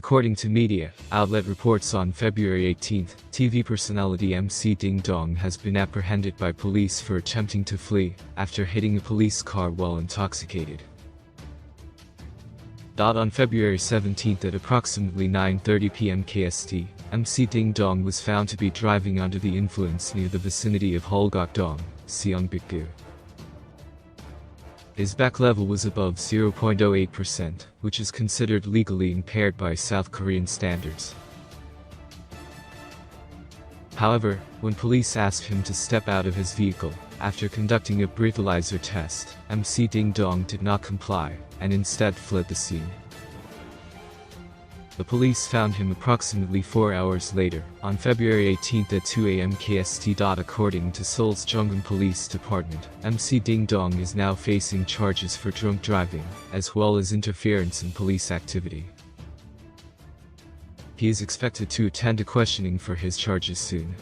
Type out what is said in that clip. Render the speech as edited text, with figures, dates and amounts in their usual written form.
According to media outlet reports on February 18, TV personality MC Ding Dong has been apprehended by police for attempting to flee after hitting a police car while intoxicated. On February 17 at approximately 9:30 p.m. KST, MC Ding Dong was found to be driving under the influence near the vicinity of Holgok-dong, Seongbuk-gu. His back level was above 0.08%, which is considered legally impaired by South Korean standards. However, when police asked him to step out of his vehicle, after conducting a breathalyzer test, MC Ding Dong did not comply, and instead fled the scene. The police found him approximately 4 hours later, on February 18 at 2 a.m. KST. According to Seoul's Jeongeum Police Department, MC Ding Dong is now facing charges for drunk driving, as well as interference in police activity. He is expected to attend a questioning for his charges soon.